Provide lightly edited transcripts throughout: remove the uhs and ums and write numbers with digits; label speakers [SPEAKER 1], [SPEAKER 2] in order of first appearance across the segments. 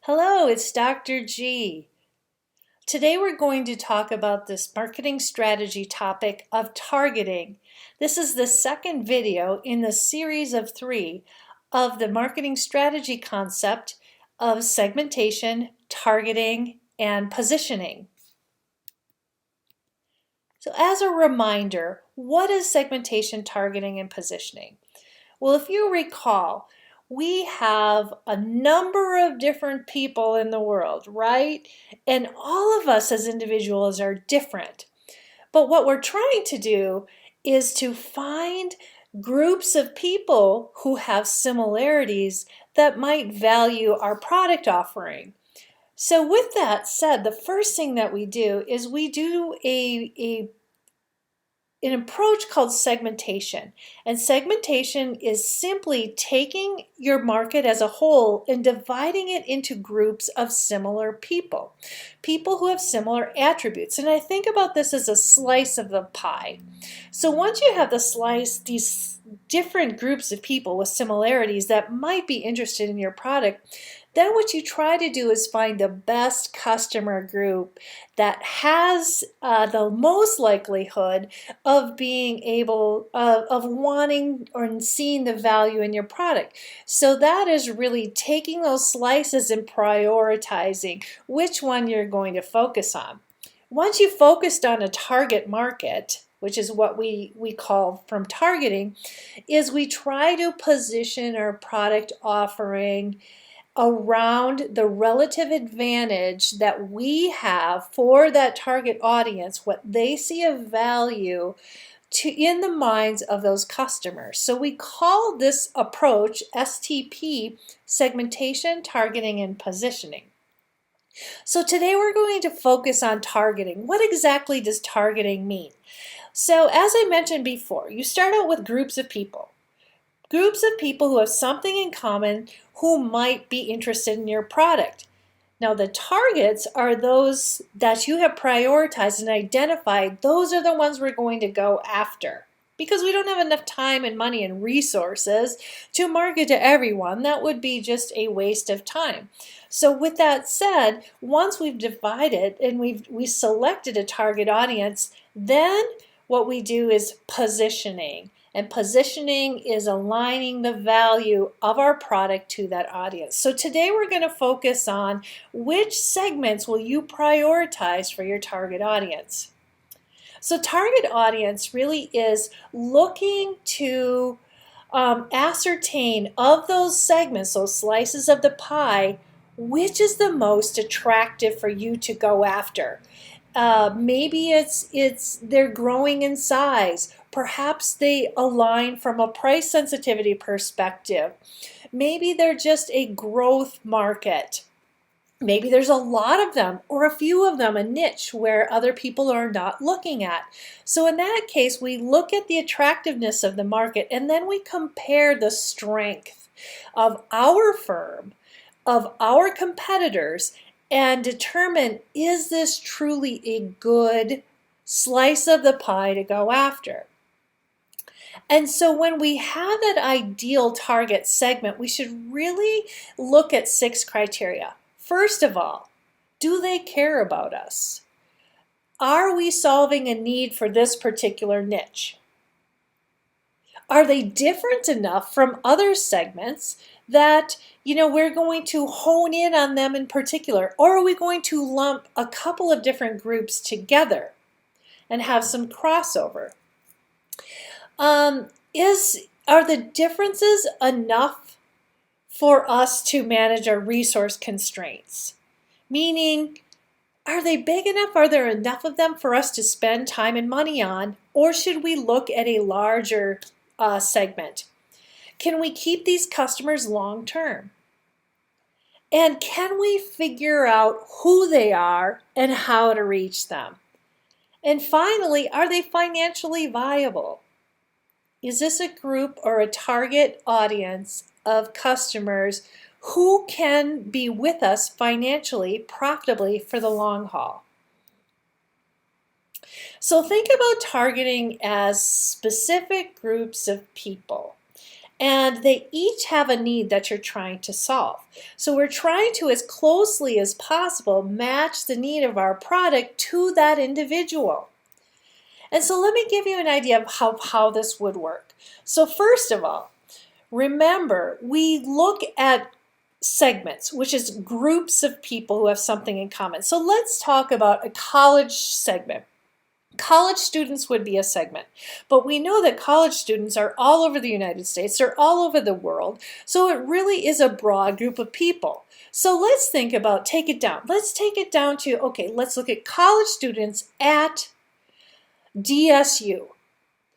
[SPEAKER 1] Hello, it's Dr. G. Today we're going to talk about this marketing strategy topic of targeting. This is the second video in the series of 3 of the marketing strategy concept of segmentation, targeting, and positioning. So as a reminder, what is segmentation, targeting, and positioning? Well, if you recall, we have a number of different people in the world, right? And all of us as individuals are different. But what we're trying to do is to find groups of people who have similarities that might value our product offering. So with that said, the first thing that we do is we do an approach called segmentation. And segmentation is simply taking your market as a whole and dividing it into groups of similar people. People who have similar attributes. And I think about this as a slice of the pie. So once you have the slice, these different groups of people with similarities that might be interested in your product, then what you try to do is find the best customer group that has the most likelihood of being able, of wanting or seeing the value in your product. So that is really taking those slices and prioritizing which one you're going to focus on. Once you've focused on a target market, which is what we call from targeting, is we try to position our product offering around the relative advantage that we have for that target audience, what they see of value in the minds of those customers. So we call this approach STP, segmentation, targeting, and positioning. So today we're going to focus on targeting. What exactly does targeting mean? So as I mentioned before, you start out with groups of people. Groups of people who have something in common who might be interested in your product. Now the targets are those that you have prioritized and identified. Those are the ones we're going to go after because we don't have enough time and money and resources to market to everyone. That would be just a waste of time. So with that said, once we've divided and we selected a target audience, then what we do is positioning. And positioning is aligning the value of our product to that audience. So today we're going to focus on which segments will you prioritize for your target audience. So target audience really is looking to ascertain of those segments, those slices of the pie, which is the most attractive for you to go after. Maybe they're growing in size. Perhaps they align from a price sensitivity perspective. Maybe they're just a growth market. Maybe there's a lot of them or a few of them, a niche where other people are not looking at. So in that case, we look at the attractiveness of the market and then we compare the strength of our firm, of our competitors, and determine, is this truly a good slice of the pie to go after? And so when we have that ideal target segment, we should really look at 6 criteria. First of all, do they care about us? Are we solving a need for this particular niche? Are they different enough from other segments that we're going to hone in on them in particular? Or are we going to lump a couple of different groups together and have some crossover? Are the differences enough for us to manage our resource constraints? Meaning, are they big enough? Are there enough of them for us to spend time and money on? Or should we look at a larger segment? Can we keep these customers long term? And can we figure out who they are and how to reach them? And finally, are they financially viable? Is this a group or a target audience of customers who can be with us financially, profitably for the long haul? So think about targeting as specific groups of people. and they each have a need that you're trying to solve. So we're trying to, as closely as possible, match the need of our product to that individual. And so let me give you an idea of how this would work. So first of all, remember, we look at segments, which is groups of people who have something in common. So let's talk about a college segment. College students would be a segment, but we know that college students are all over the United States, they're all over the world, so it really is a broad group of people. So let's think about, take it down. Let's take it down to, okay, let's look at college students at DSU.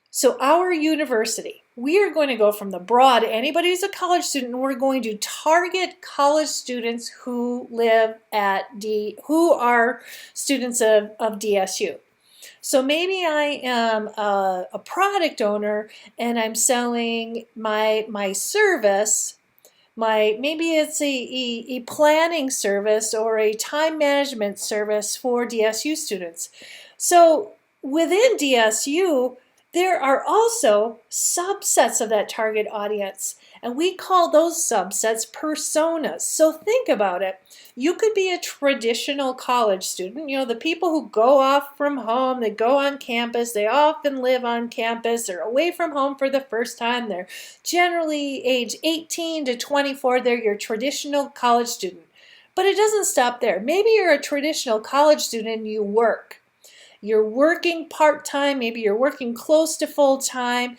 [SPEAKER 1] So our university, we are going to go from the broad, anybody who's a college student, and we're going to target college students who live at who are students of DSU. So maybe I am a product owner and I'm selling my service, maybe it's a planning service or a time management service for DSU students. So within DSU, there are also subsets of that target audience, and we call those subsets personas. So think about it. You could be a traditional college student, the people who go off from home, they go on campus, they often live on campus, they're away from home for the first time, they're generally age 18 to 24, they're your traditional college student. But it doesn't stop there. Maybe you're a traditional college student and you work. You're working part-time, maybe you're working close to full-time.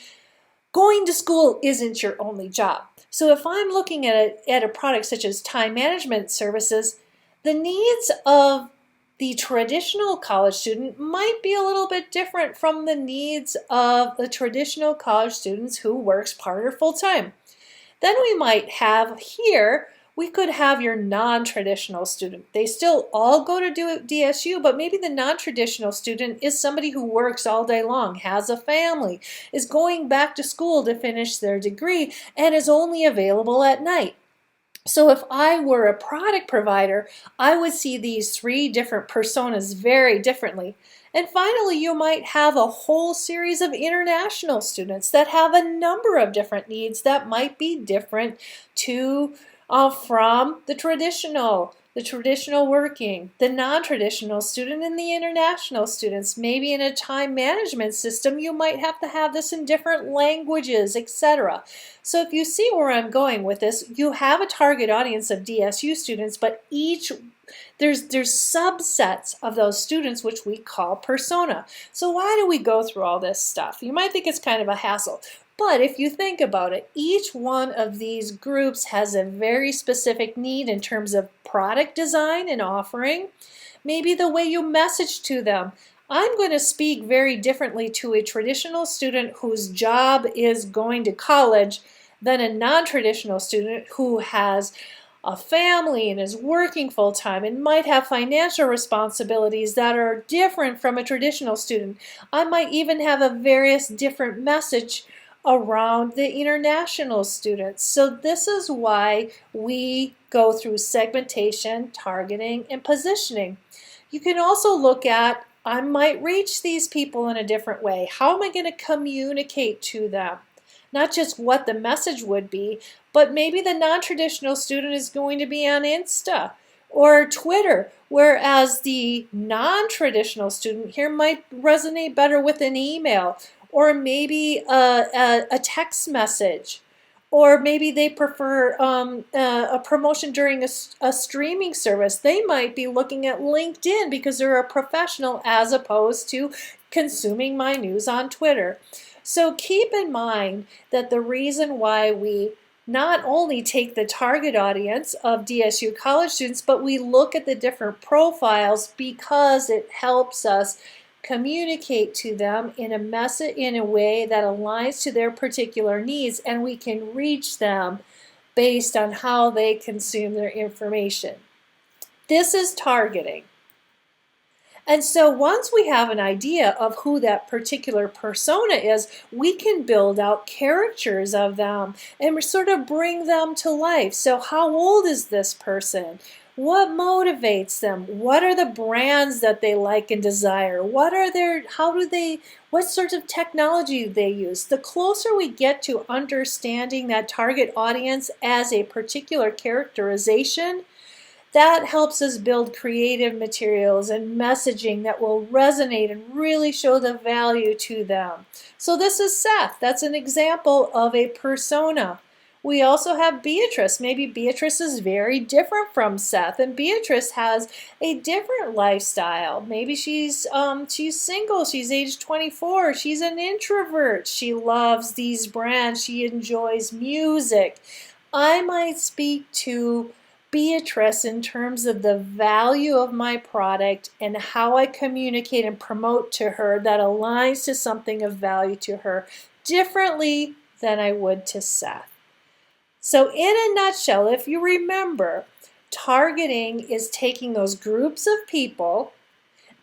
[SPEAKER 1] Going to school isn't your only job. So if I'm looking at a product such as time management services, the needs of the traditional college student might be a little bit different from the needs of the traditional college students who works part or full-time. Then we might have here, we could have your non-traditional student. They still all go to DSU, but maybe the non-traditional student is somebody who works all day long, has a family, is going back to school to finish their degree, and is only available at night. So if I were a product provider, I would see these three different personas very differently. And finally, you might have a whole series of international students that have a number of different needs that might be different from the traditional working, the non-traditional student, and the international students. Maybe in a time management system, you might have to have this in different languages, etc. So if you see where I'm going with this, you have a target audience of DSU students, but there's subsets of those students which we call persona. So why do we go through all this stuff? You might think it's kind of a hassle. But if you think about it, each one of these groups has a very specific need in terms of product design and offering, maybe the way you message to them. I'm going to speak very differently to a traditional student whose job is going to college than a non-traditional student who has a family and is working full-time and might have financial responsibilities that are different from a traditional student. I might even have a various different message around the international students. So this is why we go through segmentation, targeting, and positioning. You can also look at, I might reach these people in a different way. How am I going to communicate to them? Not just what the message would be, but maybe the non-traditional student is going to be on Insta or Twitter, whereas the non-traditional student here might resonate better with an email, or maybe a text message, or maybe they prefer a promotion during a streaming service. They might be looking at LinkedIn because they're a professional as opposed to consuming my news on Twitter. So keep in mind that the reason why we not only take the target audience of DSU college students, but we look at the different profiles because it helps us communicate to them in a way that aligns to their particular needs, and we can reach them based on how they consume their information. This is targeting. And so once we have an idea of who that particular persona is, we can build out characters of them and sort of bring them to life. So how old is this person? What motivates them? What are the brands that they like and desire? What sorts of technology do they use? The closer we get to understanding that target audience as a particular characterization, that helps us build creative materials and messaging that will resonate and really show the value to them. So this is Seth. That's an example of a persona. We also have Beatrice. Maybe Beatrice is very different from Seth, and Beatrice has a different lifestyle. Maybe she's single. She's age 24. She's an introvert. She loves these brands. She enjoys music. I might speak to Beatrice in terms of the value of my product and how I communicate and promote to her that aligns to something of value to her differently than I would to Seth. So in a nutshell, if you remember, targeting is taking those groups of people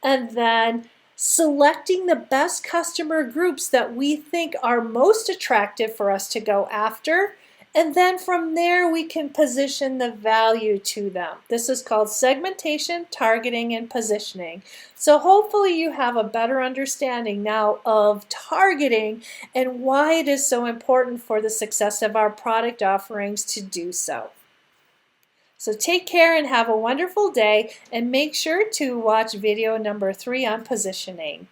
[SPEAKER 1] and then selecting the best customer groups that we think are most attractive for us to go after. And then from there, we can position the value to them. This is called segmentation, targeting, and positioning. So hopefully you have a better understanding now of targeting and why it is so important for the success of our product offerings to do so. So take care and have a wonderful day, and make sure to watch video number 3 on positioning.